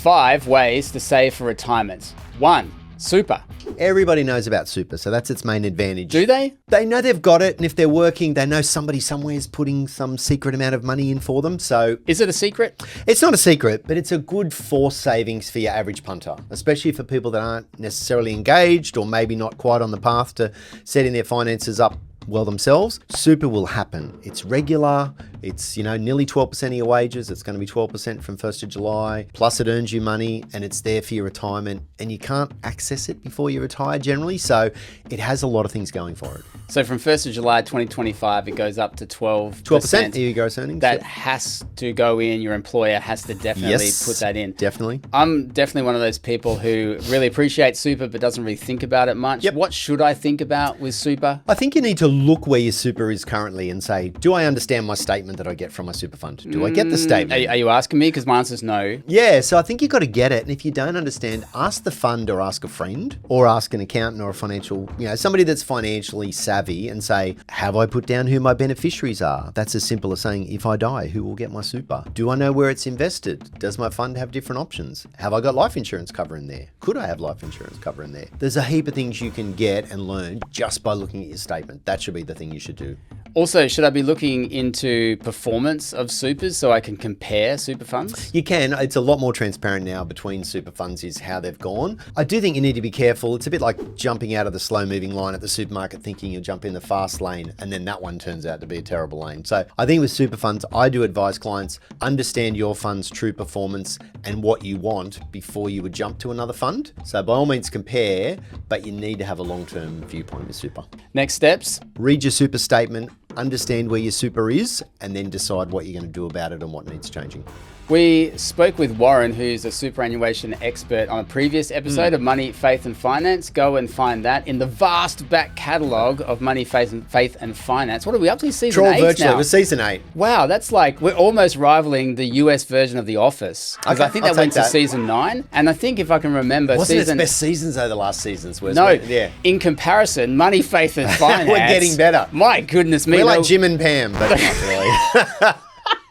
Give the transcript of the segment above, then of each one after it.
5 ways to save for retirement. 1. Super. Everybody knows about super, so that's its main advantage. Do they? They know they've got it, and if they're working, they know somebody somewhere is putting some secret amount of money in for them. So Is it a secret? it's not a secret, but it's a good forced savings for your average punter, especially for people that aren't necessarily engaged or maybe not quite on the path to setting their finances up well themselves. Super will happen. It's regular. It's, nearly 12% of your wages. It's going to be 12% from 1st of July. Plus it earns you money and it's there for your retirement, and you can't access it before you retire generally. So it has a lot of things going for it. So from 1st of July 2025, it goes up to 12%. 12% of your gross earnings. That has to go in. Your employer has to definitely put that in. Definitely. I'm definitely one of those people who really appreciates super but doesn't really think about it much. Yep. What should I think about with super? I think you need to look where your super is currently and say, do I understand my statement that I get from my super fund? Do I get the statement? Are you asking me? Because my answer is no. Yeah, so I think you've got to get it. And if you don't understand, ask the fund or ask a friend or ask an accountant or a financial, somebody that's financially savvy and say, have I put down who my beneficiaries are? That's as simple as saying, if I die, who will get my super? Do I know where it's invested? Does my fund have different options? Have I got life insurance cover in there? Could I have life insurance cover in there? There's a heap of things you can get and learn just by looking at your statement. That should be the thing you should do. Also, should I be looking into performance of supers so I can compare super funds? You can. It's a lot more transparent now between super funds is how they've gone. I do think you need to be careful. It's a bit like jumping out of the slow moving line at the supermarket thinking you'll jump in the fast lane, and then that one turns out to be a terrible lane. So I think with super funds, I do advise clients understand your fund's true performance and what you want before you would jump to another fund. So by all means compare, but you need to have a long-term viewpoint with super. Next steps? Read your super statement, understand where your super is, and then decide what you're going to do about it and what needs changing. We spoke with Warren, who's a superannuation expert, on a previous episode of Money, Faith and Finance. Go and find that in the vast back catalogue of Money, Faith and Finance. What are we up to? Season 8 virtually. now? We're season 8. Wow, that's like, we're almost rivaling the US version of The Office. Because I think I'll that went take to that. season 9. And I think if I can remember, Wasn't its best seasons though, the last seasons? No, yeah. in comparison, Money, Faith and Finance. We're getting better. My goodness me. We're like Jim and Pam, but not really.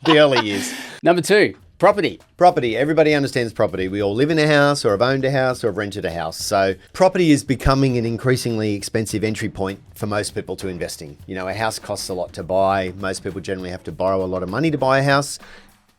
The early years. Number 2. Property. Property. Everybody understands property. We all live in a house or have owned a house or have rented a house. So property is becoming an increasingly expensive entry point for most people to investing. A house costs a lot to buy. Most people generally have to borrow a lot of money to buy a house.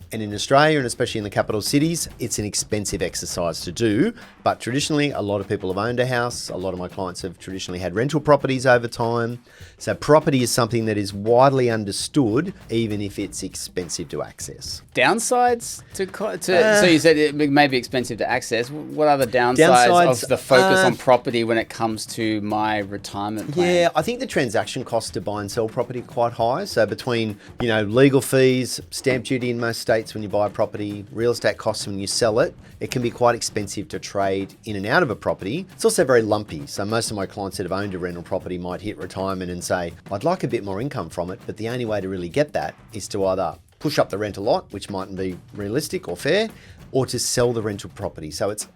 And in Australia, and especially in the capital cities, it's an expensive exercise to do. But traditionally, a lot of people have owned a house. A lot of my clients have traditionally had rental properties over time. So property is something that is widely understood, even if it's expensive to access. Downsides so you said it may be expensive to access. What are the downsides of the focus on property when it comes to my retirement plan? Yeah, I think the transaction costs to buy and sell property are quite high. So between, legal fees, stamp duty in most states when you buy a property, real estate costs when you sell it, it can be quite expensive to trade in and out of a property. It's also very lumpy. So most of my clients that have owned a rental property might hit retirement and say, I'd like a bit more income from it, but the only way to really get that is to either push up the rent a lot, which mightn't be realistic or fair, or to sell the rental property. So it's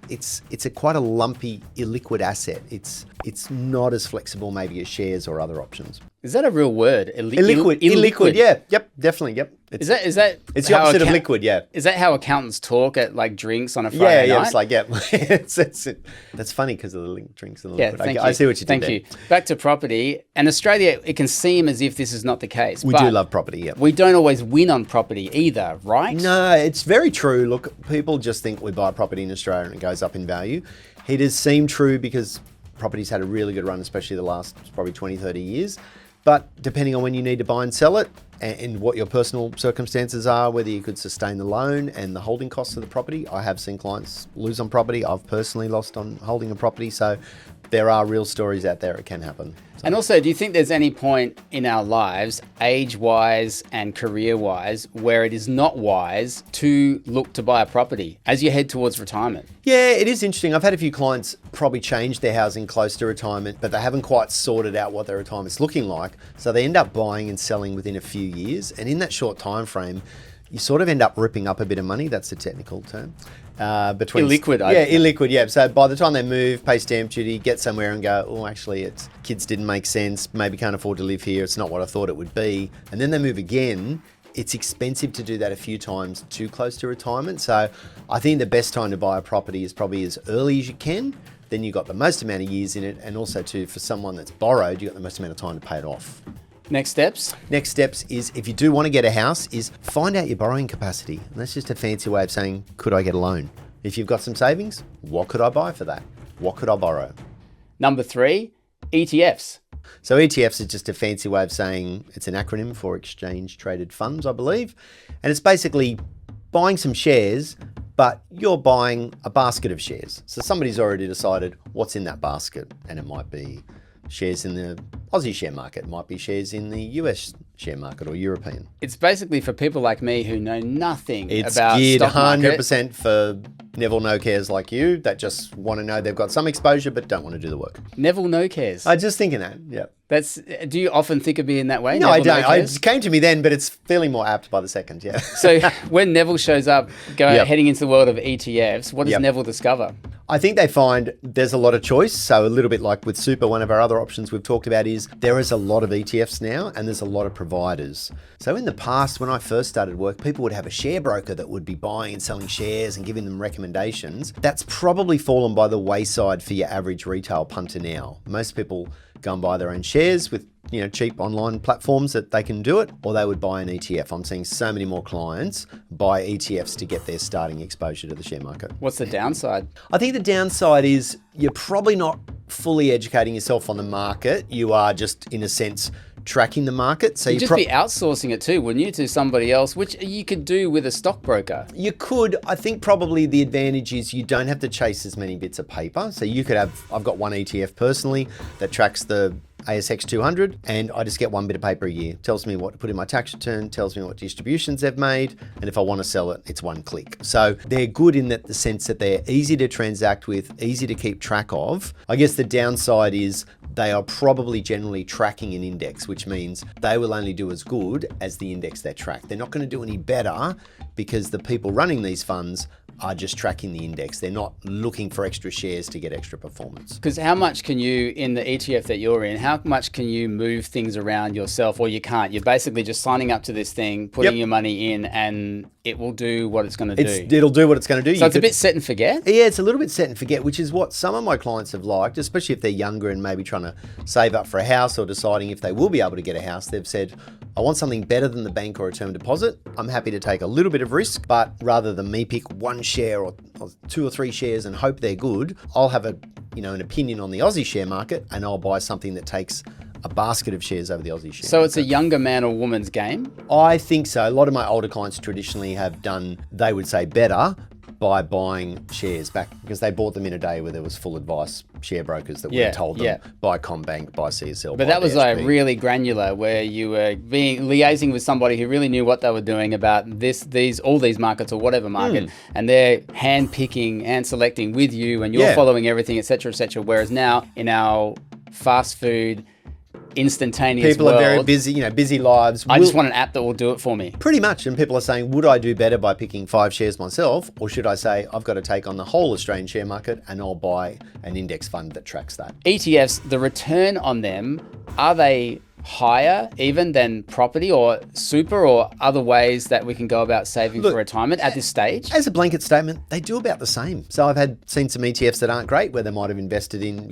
quite a lumpy, illiquid asset. It's not as flexible maybe as shares or other options. Is that a real word? Illiquid, yeah. Yep, definitely, yep. Is that it's the opposite of liquid, yeah. Is that how accountants talk at like drinks on a Friday night? Yeah, it's like, yeah. That's funny because of the drinks and the liquid. Thank you. I see what you did there. Thank you. Back to property. And Australia, it can seem as if this is not the case. We do love property, yeah. We don't always win on property either, right? No, it's very true. Look, people just think we buy property in Australia and it goes up in value. It does seem true because property's had a really good run, especially the last probably 20, 30 years. But depending on when you need to buy and sell it and what your personal circumstances are, whether you could sustain the loan and the holding costs of the property. I have seen clients lose on property. I've personally lost on holding a property. So there are real stories out there. It can happen. So. And also, do you think there's any point in our lives, age-wise and career-wise, where it is not wise to look to buy a property as you head towards retirement? Yeah, it is interesting. I've had a few clients probably change their housing close to retirement, but they haven't quite sorted out what their retirement's looking like. So they end up buying and selling within a few years. And in that short time frame, you sort of end up ripping up a bit of money. That's the technical term. Illiquid. Illiquid, yeah. So by the time they move, pay stamp duty, get somewhere and go, oh, actually, it's kids didn't make sense, maybe can't afford to live here, it's not what I thought it would be. And then they move again it's expensive to do that a few times too close to retirement. So I think the best time to buy a property is probably as early as you can. Then you've got the most amount of years in it. And also too, for someone that's borrowed, you've got the most amount of time to pay it off. Next steps? Next steps is, if you do want to get a house, is find out your borrowing capacity. And that's just a fancy way of saying, could I get a loan? If you've got some savings, what could I buy for that? What could I borrow? Number 3, ETFs. So ETFs is just a fancy way of saying, it's an acronym for exchange traded funds, I believe. And it's basically buying some shares, but you're buying a basket of shares. So somebody's already decided what's in that basket. And it might be shares in the Aussie share market, it might be shares in the US share market or European. It's basically for people like me who know nothing It's about geared stock market. 100% for Neville no cares like you that just want to know they've got some exposure but don't want to do the work. Neville no cares. I just thinking that, yeah. Do you often think of me in that way? No, Neville I don't. No It cares? came to me then, but it's feeling more apt by the second, yeah. So when Neville shows up, Yep. heading into the world of ETFs, what does Yep. Neville discover? I think they find there's a lot of choice. So a little bit like with Super, one of our other options we've talked about is there is a lot of ETFs now and there's a lot of providers. So in the past, when I first started work, people would have a share broker that would be buying and selling shares and giving them recommendations. That's probably fallen by the wayside for your average retail punter now. Most people go and buy their own shares with cheap online platforms that they can do it, or they would buy an ETF. I'm seeing so many more clients buy ETFs to get their starting exposure to the share market. What's the downside? I think the downside is you're probably not fully educating yourself on the market. You are just, in a sense, tracking the market. So You'd just be outsourcing it too, wouldn't you, to somebody else, which you could do with a stockbroker. You could. I think probably the advantage is you don't have to chase as many bits of paper. So you could have, I've got one ETF personally that tracks the ASX 200 and I just get one bit of paper a year. Tells me what to put in my tax return, tells me what distributions they've made, and if I want to sell it, it's one click. So they're good in that the sense that they're easy to transact with, easy to keep track of. I guess the downside is they are probably generally tracking an index, which means they will only do as good as the index they track. They're not going to do any better because the people running these funds are just tracking the index. They're not looking for extra shares to get extra performance. Because how much can you, in the ETF that you're in, how much can you move things around yourself, or you can't? You're basically just signing up to this thing, putting your money in, and it will do what it's going to do. It'll do what it's going to do. So it's a bit set and forget? Yeah, it's a little bit set and forget, which is what some of my clients have liked, especially if they're younger and maybe trying to save up for a house or deciding if they will be able to get a house. They've said, I want something better than the bank or a term deposit. I'm happy to take a little bit of risk, but rather than me pick one share or 2 or 3 shares and hope they're good, I'll have an opinion on the Aussie share market and I'll buy something that takes a basket of shares over the Aussie share. So it's a younger man or woman's game? I think so. A lot of my older clients traditionally have done, they would say, better by buying shares back because they bought them in a day where there was full advice share brokers that would have told them buy CommBank, buy CSL. But that was like really granular, where you were liaising with somebody who really knew what they were doing about all these markets or whatever market, and they're hand picking and selecting with you, and you're following everything, etc., etc. Whereas now in our fast food, instantaneous people world, are very busy, busy lives. I just want an app that will do it for me. Pretty much. And people are saying, would I do better by picking 5 shares myself? Or should I say, I've got to take on the whole Australian share market and I'll buy an index fund that tracks that? ETFs, the return on them, are they higher even than property or super or other ways that we can go about saving for retirement at this stage? As a blanket statement, they do about the same. So I've seen some ETFs that aren't great where they might have invested in,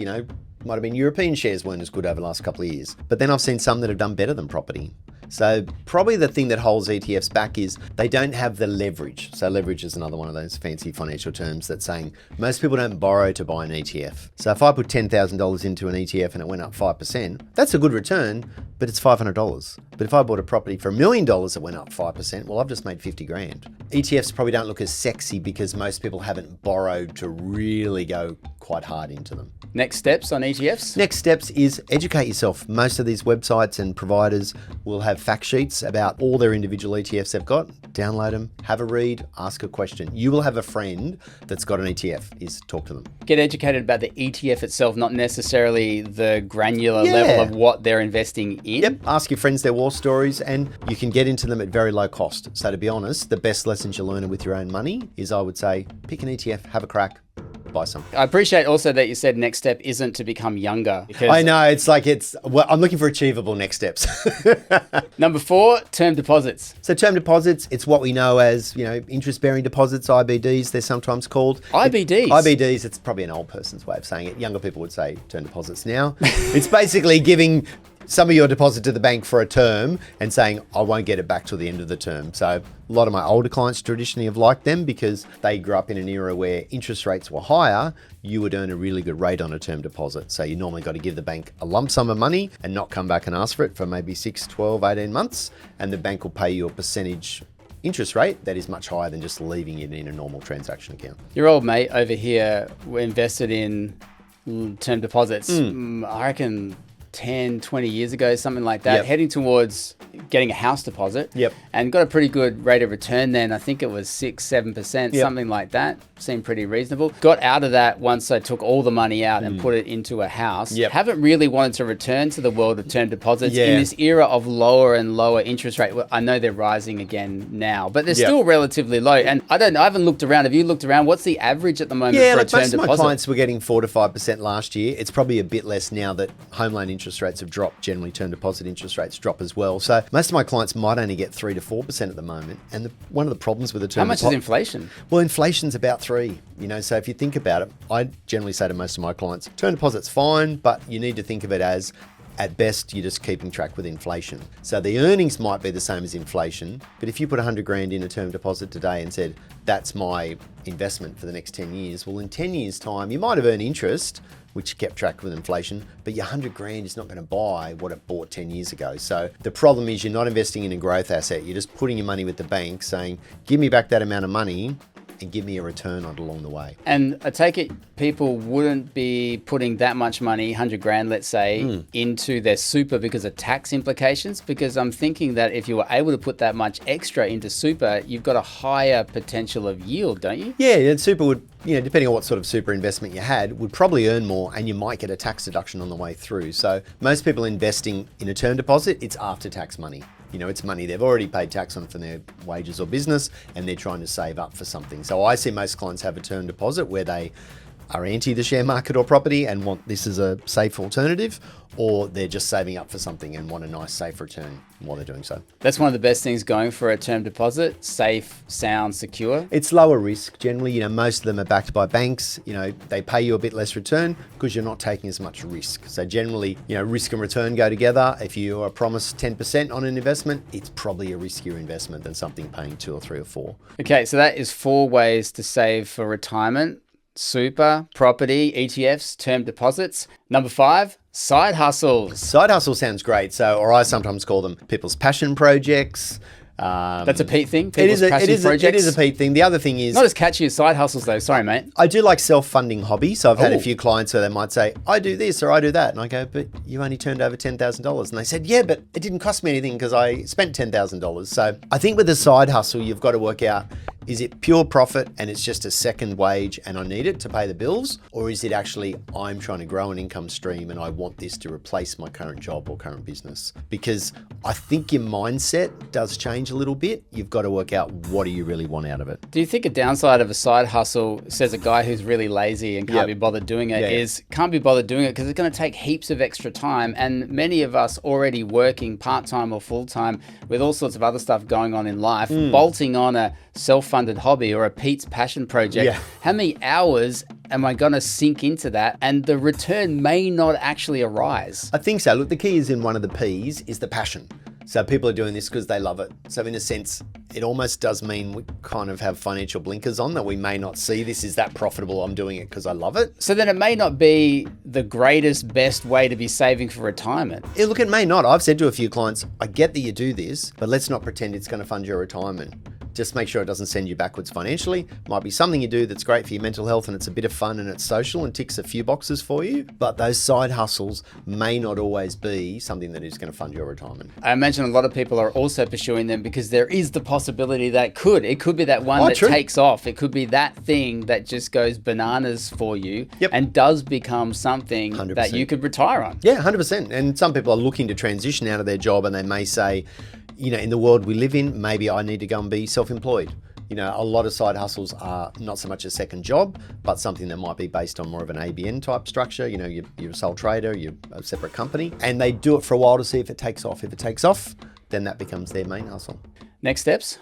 might have been European shares weren't as good over the last couple of years. But then I've seen some that have done better than property. So probably the thing that holds ETFs back is they don't have the leverage. So leverage is another one of those fancy financial terms that's saying most people don't borrow to buy an ETF. So if I put $10,000 into an ETF and it went up 5%, that's a good return, but it's $500. But if I bought a property for $1 million that went up 5%, well, I've just made 50 grand. ETFs probably don't look as sexy because most people haven't borrowed to really go quite hard into them. Next steps on ETFs? Next steps is educate yourself. Most of these websites and providers will have fact sheets about all their individual ETFs they've got. Download them, have a read, ask a question. You will have a friend that's got an ETF, talk to them. Get educated about the ETF itself, not necessarily the granular level of what they're investing in. Yep, ask your friends their war stories and you can get into them at very low cost. So to be honest, the best lessons you learn with your own money is, I would say, pick an ETF, have a crack, buy some. I appreciate also that you said next step isn't to become younger. Because I know, well, I'm looking for achievable next steps. number 4, term deposits. So term deposits, it's what we know as, interest-bearing deposits, IBDs, they're sometimes called. IBDs? IBDs, it's probably an old person's way of saying it. Younger people would say term deposits now. It's basically giving some of your deposit to the bank for a term and saying, I won't get it back till the end of the term. So a lot of my older clients traditionally have liked them because they grew up in an era where interest rates were higher. You would earn a really good rate on a term deposit. So you normally got to give the bank a lump sum of money and not come back and ask for it for maybe 6, 12, 18 months. And the bank will pay you a percentage interest rate that is much higher than just leaving it in a normal transaction account. Your old mate over here invested in term deposits, I reckon 10, 20 years ago, something like that, heading towards getting a house deposit, and got a pretty good rate of return then. I think it was 6, 7%, something like that. Seemed pretty reasonable. Got out of that once I took all the money out and put it into a house. Haven't really wanted to return to the world of term deposits in this era of lower and lower interest rate. Well, I know they're rising again now, but they're still relatively low. And I haven't looked around. Have you looked around? What's the average at the moment for a term deposit? Most of my clients were getting 4 to 5% last year. It's probably a bit less now that home loan interest rates have dropped. Generally, term deposit interest rates drop as well. So most of my clients might only get 3 to 4% at the moment. And one of the problems with the term deposit... How much is inflation? Well, inflation's about 3. So if you think about it, I generally say to most of my clients, term deposit's fine, but you need to think of it as, at best, you're just keeping track with inflation. So the earnings might be the same as inflation, but if you put 100 grand in a term deposit today and said, that's my investment for the next 10 years, well, in 10 years' time, you might have earned interest, which kept track with inflation, but your 100 grand is not going to buy what it bought 10 years ago. So the problem is you're not investing in a growth asset. You're just putting your money with the bank saying, give me back that amount of money and give me a return on it along the way. And I take it people wouldn't be putting that much money, 100 grand, let's say, into their super because of tax implications? Because I'm thinking that if you were able to put that much extra into super, you've got a higher potential of yield, don't you? Yeah, and super would, depending on what sort of super investment you had, would probably earn more and you might get a tax deduction on the way through. So most people investing in a term deposit, it's after tax money. It's money they've already paid tax on from their wages or business and they're trying to save up for something. So I see most clients have a term deposit where they are anti the share market or property and want this as a safe alternative, or they're just saving up for something and want a nice safe return while they're doing so. That's one of the best things going for a term deposit: safe, sound, secure. It's lower risk. Generally, most of them are backed by banks. They pay you a bit less return because you're not taking as much risk. So generally, risk and return go together. If you are promised 10% on an investment, it's probably a riskier investment than something paying 2 or 3 or 4. Okay, so that is 4 ways to save for retirement: super, property, ETFs, term deposits. Number 5, side hustles. Side hustle sounds great. Or I sometimes call them people's passion projects. That's a Pete thing? It is a Pete thing. The other thing is... Not as catchy as side hustles though. Sorry, mate. I do like self-funding hobbies. So I've had a few clients where they might say, I do this or I do that. And I go, but you only turned over $10,000. And they said, yeah, but it didn't cost me anything because I spent $10,000. So I think with a side hustle, you've got to work out, is it pure profit and it's just a second wage and I need it to pay the bills? Or is it actually, I'm trying to grow an income stream and I want this to replace my current job or current business? Because I think your mindset does change a little bit. You've got to work out, what do you really want out of it? Do you think a downside of a side hustle, says a guy who's really lazy and can't be bothered doing it, is can't be bothered doing it because it's going to take heaps of extra time, and many of us already working part-time or full-time with all sorts of other stuff going on in life, bolting on a self-funded hobby or a Pete's passion project, how many hours am I going to sink into that? And the return may not actually arise. I think so. Look, the key is in one of the P's is the passion. So people are doing this because they love it. So in a sense, it almost does mean we kind of have financial blinkers on, that we may not see this is that profitable. I'm doing it because I love it. So then it may not be the greatest, best way to be saving for retirement. Yeah, look, it may not. I've said to a few clients, I get that you do this, but let's not pretend it's going to fund your retirement. Just make sure it doesn't send you backwards financially. Might be something you do that's great for your mental health and it's a bit of fun and it's social and ticks a few boxes for you. But those side hustles may not always be something that is going to fund your retirement. I imagine a lot of people are also pursuing them because there is the possibility that it could be that one that takes off. It could be that thing that just goes bananas for you and does become something 100%. That you could retire on. Yeah, 100%. And some people are looking to transition out of their job and they may say, in the world we live in, maybe I need to go and be self-employed. You know, a lot of side hustles are not so much a second job, but something that might be based on more of an ABN type structure. You know, you're a sole trader, you're a separate company, and they do it for a while to see if it takes off. If it takes off, then that becomes their main hustle. Next steps?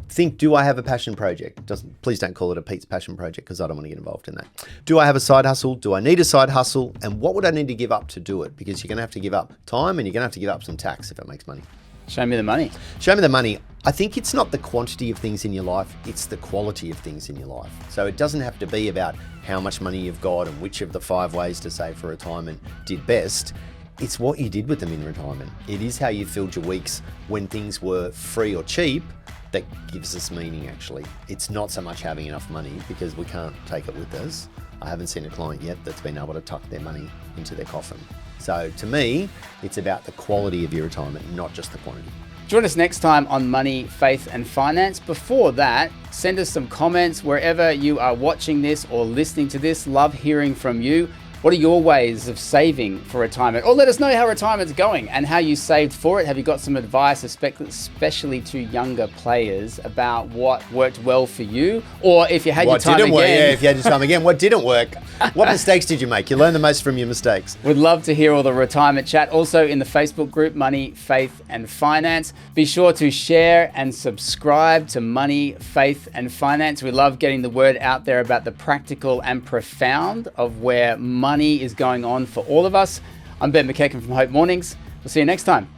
Think, do I have a passion project? Please don't call it a Pete's passion project, because I don't want to get involved in that. Do I have a side hustle? Do I need a side hustle? And what would I need to give up to do it? Because you're going to have to give up time, and you're going to have to give up some tax if it makes money. Show me the money. Show me the money. I think it's not the quantity of things in your life, it's the quality of things in your life. So it doesn't have to be about how much money you've got and which of the 5 ways to save for retirement did best. It's what you did with them in retirement. It is how you filled your weeks when things were free or cheap that gives us meaning, actually. It's not so much having enough money, because we can't take it with us. I haven't seen a client yet that's been able to tuck their money into their coffin. So to me, it's about the quality of your retirement, not just the quantity. Join us next time on Money, Faith and Finance. Before that, send us some comments wherever you are watching this or listening to this. Love hearing from you. What are your ways of saving for retirement? Or let us know how retirement's going and how you saved for it. Have you got some advice, especially to younger players, about what worked well for you? Or if you had your time again. Work? Yeah, if you had your time again, what didn't work? What mistakes did you make? You learn the most from your mistakes. We'd love to hear all the retirement chat. Also in the Facebook group, Money, Faith and Finance. Be sure to share and subscribe to Money, Faith and Finance. We love getting the word out there about the practical and profound of where money is going on for all of us. I'm Ben McKechnie from Hope Mornings. We'll see you next time.